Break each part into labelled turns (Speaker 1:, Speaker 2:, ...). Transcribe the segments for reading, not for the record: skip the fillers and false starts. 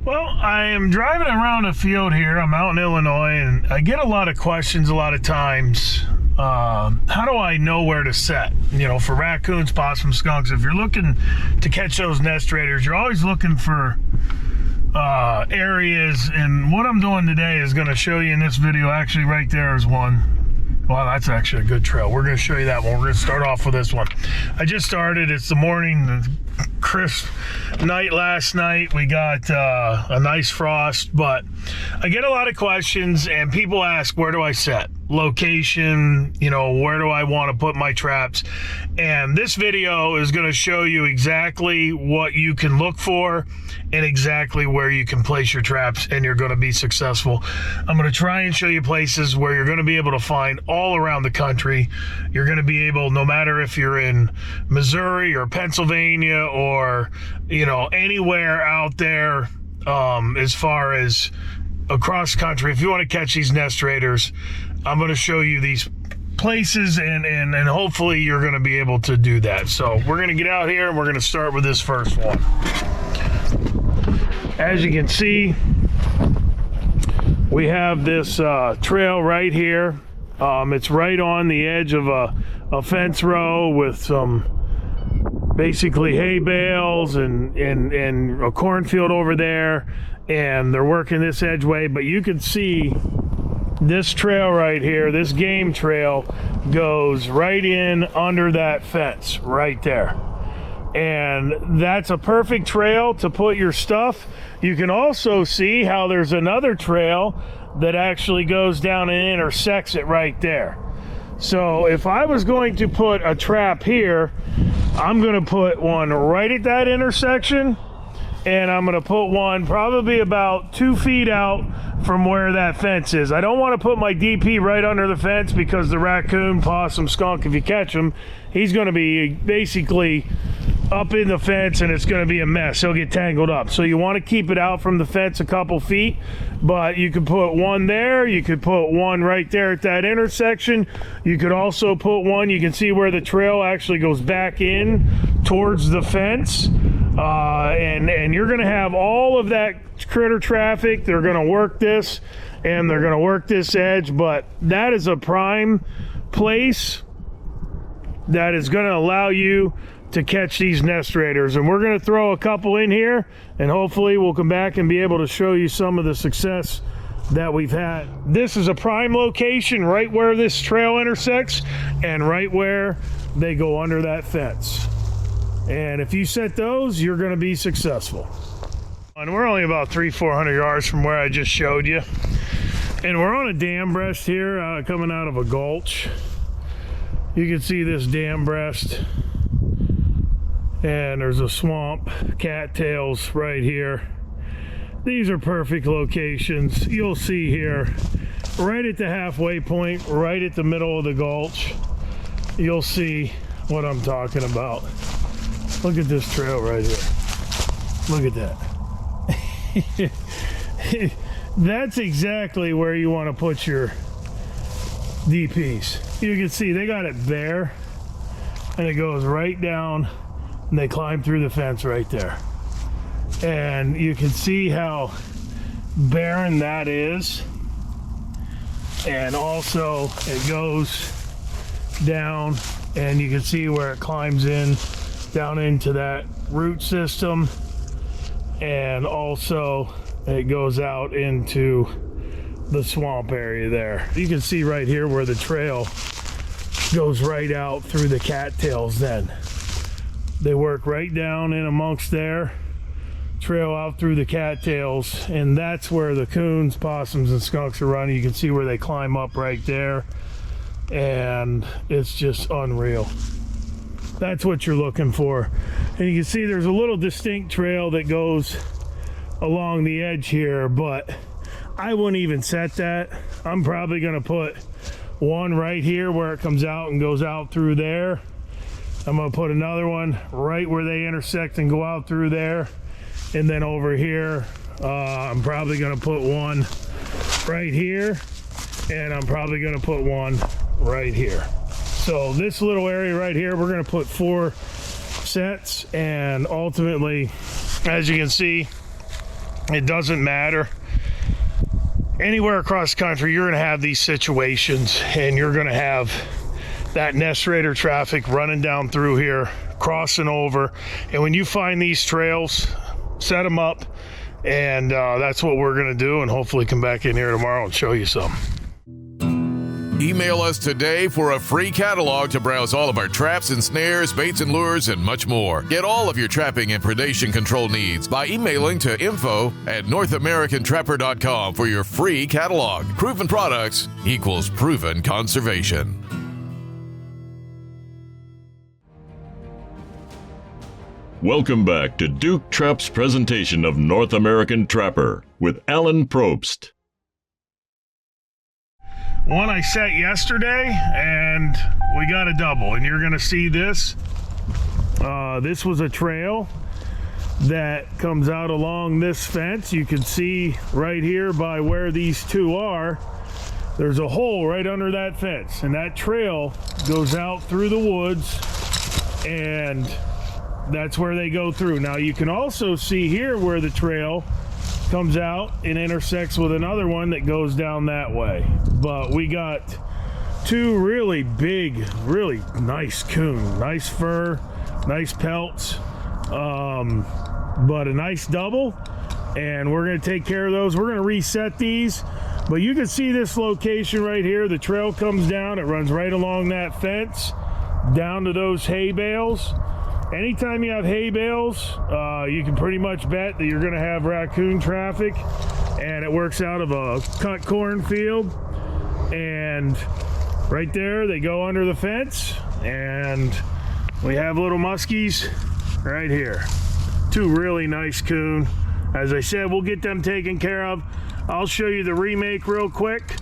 Speaker 1: Well, I am driving around a field here. I'm out in Illinois, and I get a lot of questions a lot of times. How do I know where to set? You know, for raccoons, possums, skunks, if you're looking to catch those nest raiders, you're always looking for areas. And what I'm doing today is going to show you in this video. Actually, right there is one. Wow, that's actually a good trail. We're going to show you that one. We're going to start off with this one. I just started. It's the morning, the crisp night last night. We got a nice frost, but I get a lot of questions, and people ask, where do I set? Location, you know, where do I want to put my traps? And this video is going to show you exactly what you can look for and exactly where you can place your traps, and you're going to be successful. I'm going to try and show you places where you're going to be able to find all around the country. You're going to be able, no matter if you're in Missouri or Pennsylvania or, you know, anywhere out there, as far as across country, if you want to catch these nest raiders, I'm going to show you these places, and hopefully you're going to be able to do that. So we're going to get out here, and we're going to start with this first one. As you can see, we have this trail right here. It's right on the edge of a fence row with some basically hay bales and a cornfield over there, and they're working this edgeway. But you can see this trail right here, this game trail, goes right in under that fence right there. And that's a perfect trail to put your stuff. You can also see how there's another trail that actually goes down and intersects it right there. So if I was going to put a trap here, I'm going to put one right at that intersection, and I'm going to put one probably about 2 feet out from where that fence is. I don't want to put my DP right under the fence, because the raccoon, possum, skunk, if you catch him, he's going to be basically up in the fence, and it's going to be a mess. He'll get tangled up. So you want to keep it out from the fence a couple feet, but you could put one there. You could put one right there at that intersection. You could also put one, you can see where the trail actually goes back in towards the fence. And you're going to have all of that critter traffic. They're going to work this, and they're going to work this edge, but that is a prime place that is going to allow you to catch these nest raiders. And we're going to throw a couple in here, and hopefully we'll come back and be able to show you some of the success that we've had. This is a prime location right where this trail intersects and right where they go under that fence. And if you set those, you're going to be successful. And we're only about 300-400 yards from where I just showed you. And we're on a dam breast here, coming out of a gulch. You can see this dam breast, and there's a swamp, cattails right here. These are perfect locations. You'll see here, right at the halfway point, right at the middle of the gulch, you'll see what I'm talking about. Look at this trail right here. Look at that. That's exactly where you want to put your DPs. You can see they got it bare, and it goes right down, and they climb through the fence right there. And you can see how barren that is. And also it goes down, and you can see where it climbs in down into that root system, and also it goes out into the swamp area there. You can see right here where the trail goes right out through the cattails. Then they work right down in amongst there, trail out through the cattails, and that's where the coons, possums, and skunks are running. You can see where they climb up right there, and it's just unreal. That's what you're looking for. And you can see there's a little distinct trail that goes along the edge here, but I wouldn't even set that. I'm probably going to put one right here where it comes out and goes out through there. I'm going to put another one right where they intersect and go out through there. And then over here, I'm probably going to put one right here, and I'm probably going to put one right here. So this little area right here, we're going to put 4 sets, and ultimately, as you can see, It doesn't matter. Anywhere across the country, you're going to have these situations, and you're going to have that nest raider traffic running down through here, crossing over. And when you find these trails, set them up, and that's what we're going to do, and hopefully come back in here tomorrow and show you some.
Speaker 2: Email us today for a free catalog to browse all of our traps and snares, baits and lures, and much more. Get all of your trapping and predation control needs by emailing to info@NorthAmericanTrapper.com for your free catalog. Proven products equals proven conservation.
Speaker 3: Welcome back to Duke Trap's presentation of North American Trapper with Alan Probst.
Speaker 1: One I set yesterday, and we got a double, and you're gonna see this. This was a trail that comes out along this fence. You can see right here by where these two are, there's a hole right under that fence, and that trail goes out through the woods, and that's where they go through. Now you can also see here where the trail comes out and intersects with another one that goes down that way. But we got two really big, really nice coon, nice fur, nice pelts, but a nice double, and we're going to take care of those. We're going to reset these, but you can see this location right here. The trail comes down, it runs right along that fence down to those hay bales. Anytime you have hay bales, you can pretty much bet that you're going to have raccoon traffic, and it works out of a cut cornfield. And right there, they go under the fence, and we have little muskies right here. Two really nice coon. As I said, we'll get them taken care of. I'll show you the remake real quick,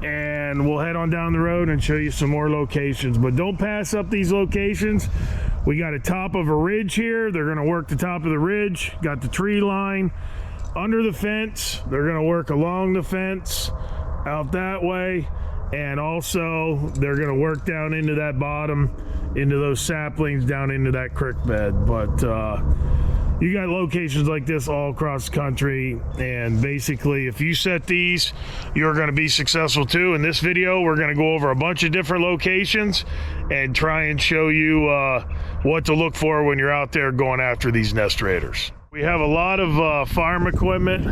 Speaker 1: and we'll head on down the road and show you some more locations. But don't pass up these locations. We got a top of a ridge here. They're gonna work the top of the ridge. Got the tree line under the fence. They're gonna work along the fence out that way. And also they're gonna work down into that bottom, into those saplings, down into that creek bed. But you got locations like this all across the country, and basically if you set these, you're going to be successful too. In this video, we're going to go over a bunch of different locations and try and show you what to look for when you're out there going after these nest raiders. We have a lot of farm equipment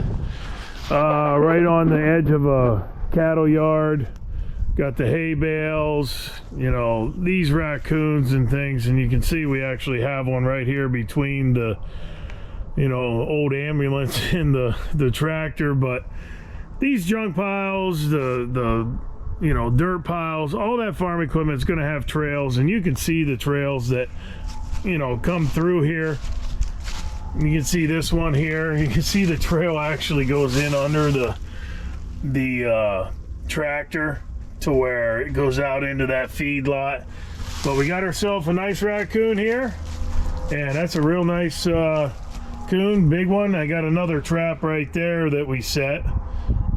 Speaker 1: right on the edge of a cattle yard. Got the hay bales, you know, these raccoons and things, and you can see we actually have one right here between the, you know, old ambulance and the tractor. But these junk piles, the you know, dirt piles, all that farm equipment is going to have trails, and you can see the trails that, you know, come through here. You can see this one here. You can see the trail actually goes in under the tractor to where it goes out into that feed lot. But we got ourselves a nice raccoon here, and that's a real nice coon, big one. I got another trap right there that we set,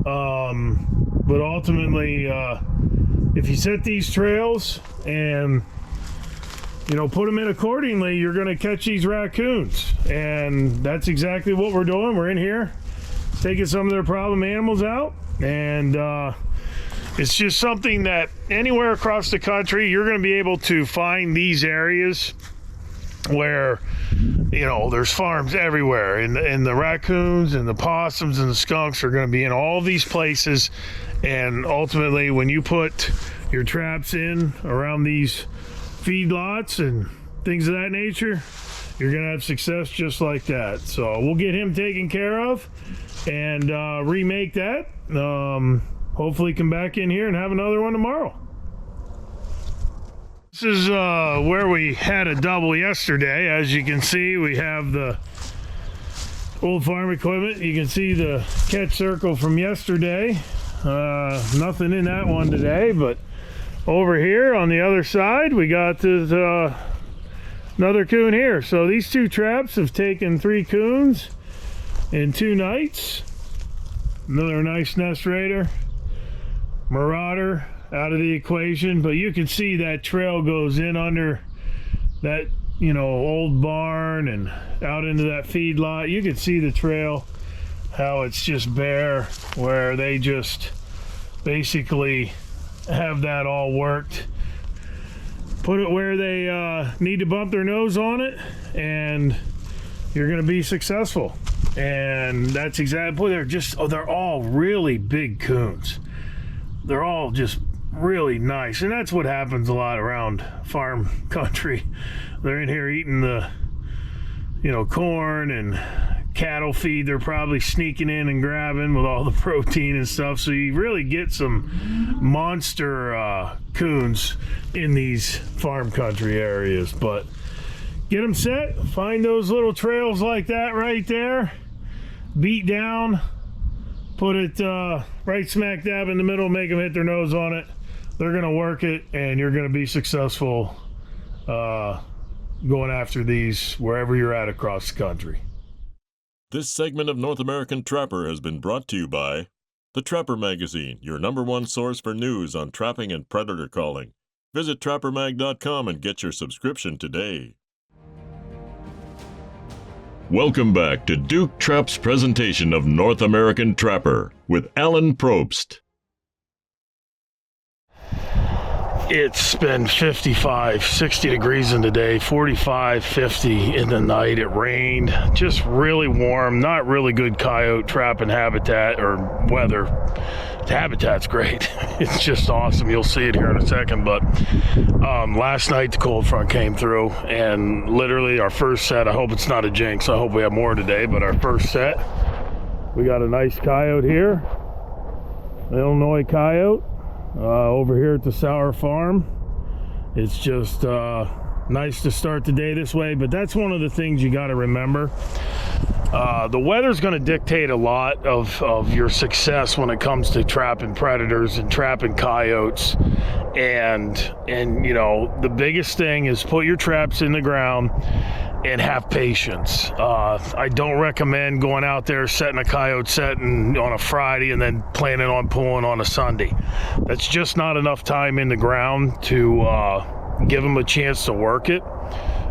Speaker 1: but ultimately if you set these trails and, you know, put them in accordingly, you're going to catch these raccoons. And that's exactly what we're doing. We're in here taking some of their problem animals out, and it's just something that anywhere across the country, you're going to be able to find these areas where, you know, there's farms everywhere, and the raccoons and the possums and the skunks are going to be in all these places. And ultimately, when you put your traps in around these feedlots and things of that nature, you're going to have success just like that. So we'll get him taken care of and remake that. Hopefully come back in here and have another one tomorrow. This is where we had a double yesterday. As you can see, we have the old farm equipment. You can see the catch circle from yesterday. Nothing in that one today, but over here on the other side, we got this another coon here. So these two traps have taken 3 coons in 2 nights. Another nice nest raider. Marauder out of the equation, but you can see that trail goes in under that, you know, old barn and out into that feed lot. You can see the trail how it's just bare, where they just basically have that all worked. Put it where they need to bump their nose on it, and you're going to be successful. And that's exactly, they're all really big coons. They're all just really nice, and that's what happens a lot around farm country. They're in here eating the, corn and cattle feed. They're probably sneaking in and grabbing with all the protein and stuff. So you really get some monster coons in these farm country areas. But get them set, find those little trails like that right there, beat down, put it right smack dab in the middle, make them hit their nose on it. They're going to work it, and you're going to be successful going after these wherever you're at across the country.
Speaker 3: This segment of North American Trapper has been brought to you by The Trapper Magazine, your #1 source for news on trapping and predator calling. Visit trappermag.com and get your subscription today. Welcome back to Duke Trap's presentation of North American Trapper with Alan Probst.
Speaker 1: It's been 55, 60 degrees in the day, 45, 50 in the night. It rained, just really warm, not really good coyote trapping habitat or weather. The habitat's great. It's just awesome. You'll see it here in a second. But last night the cold front came through, and literally our first set, I hope it's not a jinx, I hope we have more today, but our first set, we got a nice coyote here, an Illinois coyote. Over here at the Sauer farm. It's just nice to start the day this way, but that's one of the things you got to remember. The weather's going to dictate a lot of your success when it comes to trapping predators and trapping coyotes. And the biggest thing is put your traps in the ground and have patience. I don't recommend going out there setting a coyote setting on a Friday and then planning on pulling on a Sunday. That's just not enough time in the ground to give them a chance to work it.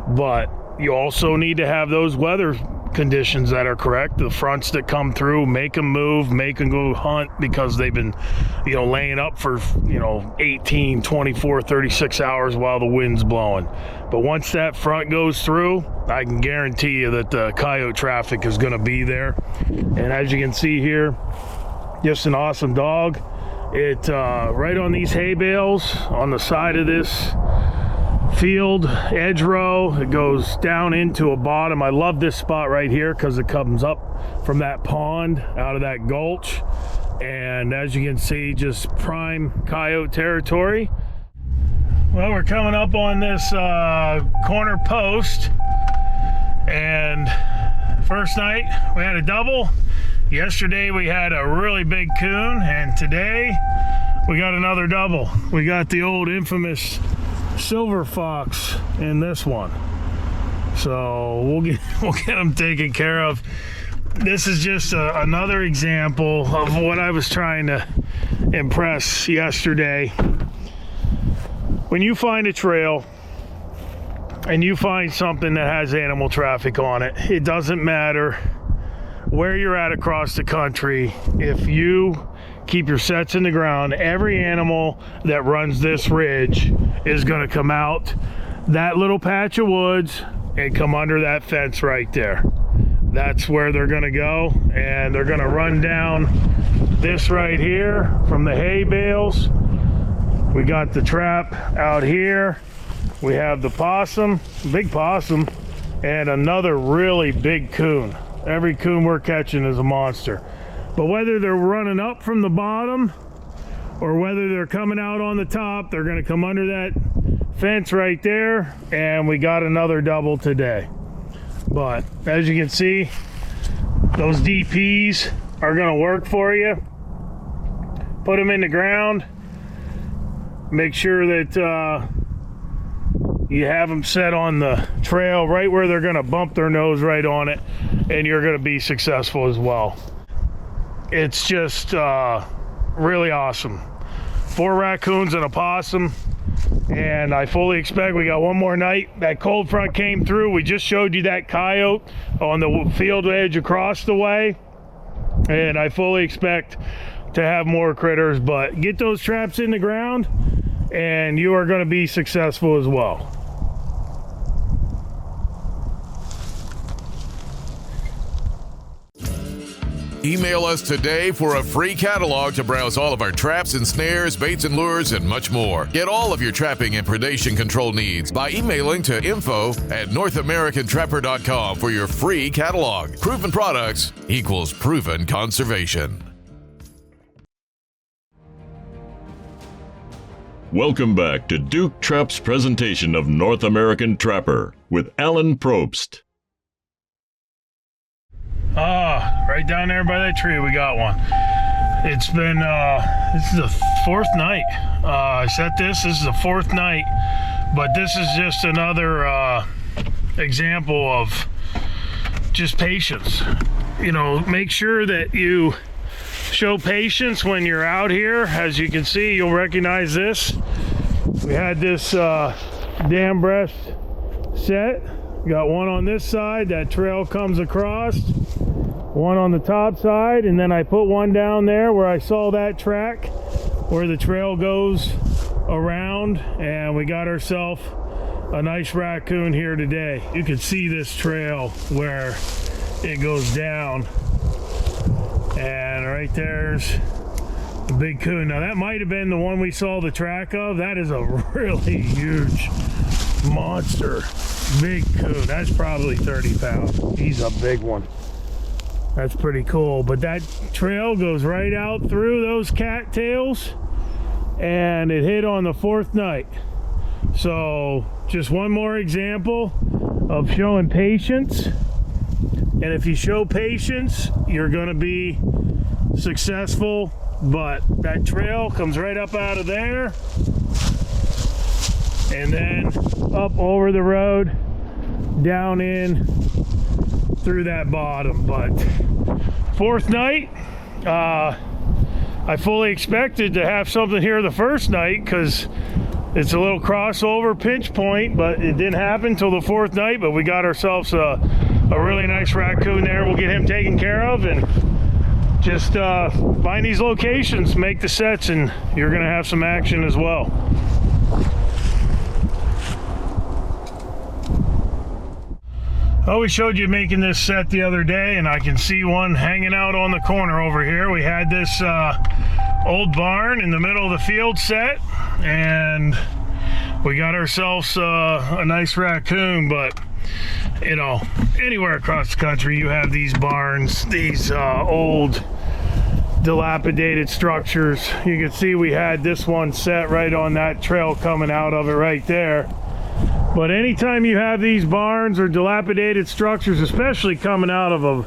Speaker 1: But you also need to have those weather conditions that are correct. The fronts that come through, make them move, make them go hunt, because they've been laying up for 18, 24, 36 hours while the wind's blowing. But once that front goes through, I can guarantee you that the coyote traffic is going to be there. And as you can see here, just an awesome dog. It right on these hay bales on the side of this field edge row, it goes down into a bottom. I love this spot right here because it comes up from that pond out of that gulch, and as you can see, just prime coyote territory. Well, we're coming up on this corner post, and first night we had a double. Yesterday we had a really big coon, and today we got another double. We got the old infamous silver fox in this one, so we'll get them taken care of. This is just another example of what I was trying to impress yesterday. When you find a trail and you find something that has animal traffic on it, it doesn't matter where you're at across the country. If you keep your sets in the ground, every animal that runs this ridge is going to come out that little patch of woods and come under that fence right there. That's where they're going to go, and they're going to run down this right here from the hay bales. We got the trap out here. We have the possum, big possum, and another really big coon. Every coon we're catching is a monster. But whether they're running up from the bottom or whether they're coming out on the top, they're going to come under that fence right there, and we got another double today. But as you can see, those DPs are going to work for you. Put them in the ground. Make sure that you have them set on the trail right where they're going to bump their nose right on it, and you're going to be successful as well. It's just really awesome. 4 raccoons and a possum, and I fully expect we got one more night. That cold front came through. We just showed you that coyote on the field edge across the way, and I fully expect to have more critters, but get those traps in the ground and you are going to be successful as well.
Speaker 2: Email us today for a free catalog to browse all of our traps and snares, baits and lures, and much more. Get all of your trapping and predation control needs by emailing to info@NorthAmericanTrapper.com for your free catalog. Proven products equals proven conservation.
Speaker 3: Welcome back to Duke Trap's presentation of North American Trapper with Alan Probst.
Speaker 1: Right down there by that tree, we got one. It's been, this is the fourth night. I set this is the fourth night, but this is just another example of just patience. You know, make sure that you show patience when you're out here. As you can see, you'll recognize this. We had this dam breast set. Got one on this side, that trail comes across, one on the top side, and then I put one down there where I saw that track where the trail goes around, and we got ourselves a nice raccoon here today. You can see this trail where it goes down, and right there's the big coon. Now that might have been the one we saw the track of. That is a really huge monster. Big coon. That's probably 30 pounds. He's a big one. That's pretty cool. But that trail goes right out through those cattails, and it hit on the fourth night. So just one more example of showing patience. And if you show patience, you're going to be successful. But that trail comes right up out of there, and then up over the road, down in through that bottom. But fourth night, I fully expected to have something here the first night because it's a little crossover pinch point, but it didn't happen till the fourth night. But we got ourselves a really nice raccoon there. We'll get him taken care of, and just find these locations, make the sets, and you're gonna have some action as well. Oh, we showed you making this set the other day, and I can see one hanging out on the corner over here. We had this old barn in the middle of the field set, and we got ourselves a nice raccoon. But you know, anywhere across the country you have these barns, these old dilapidated structures. You can see we had this one set right on that trail coming out of it right there. But anytime you have these barns or dilapidated structures, especially coming out of a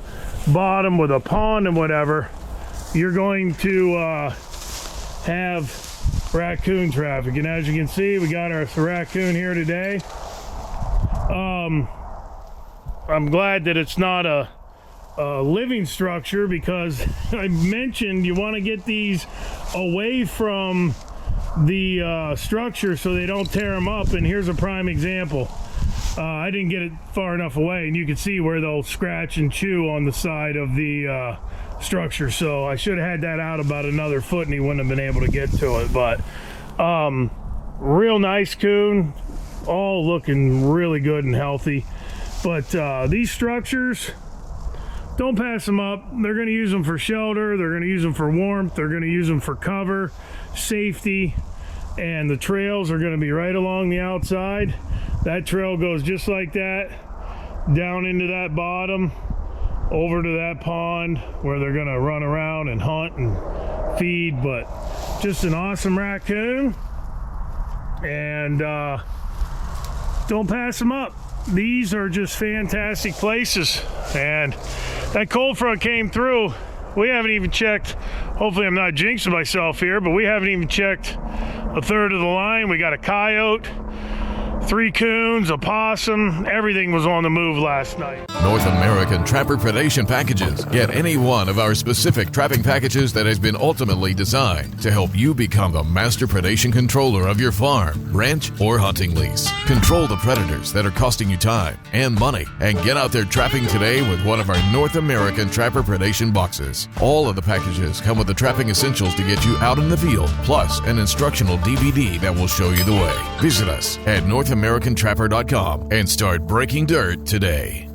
Speaker 1: bottom with a pond and whatever, you're going to have raccoon traffic. And as you can see, we got our raccoon here today. I'm glad that it's not a living structure, because I mentioned you want to get these away from the structure so they don't tear them up. And here's a prime example. I didn't get it far enough away, and you can see where they'll scratch and chew on the side of the structure. So I should have had that out about another foot and he wouldn't have been able to get to it. But real nice coon, all looking really good and healthy. But these structures, don't pass them up. They're going to use them for shelter, they're going to use them for warmth, they're going to use them for cover, safety, and the trails are going to be right along the outside. That trail goes just like that, down into that bottom, over to that pond where they're going to run around and hunt and feed. But just an awesome raccoon, and don't pass them up. These are just fantastic places. And that cold front came through. We haven't even checked, hopefully I'm not jinxing myself here, but we haven't even checked a third of the line. We got a coyote, 3 coons, a possum, everything was on the move last night.
Speaker 2: North American Trapper Predation Packages. Get any one of our specific trapping packages that has been ultimately designed to help you become the master predation controller of your farm, ranch, or hunting lease. Control the predators that are costing you time and money, and get out there trapping today with one of our North American Trapper Predation boxes. All of the packages come with the trapping essentials to get you out in the field, plus an instructional DVD that will show you the way. Visit us at NorthAmericanTrapper.com and start breaking dirt today.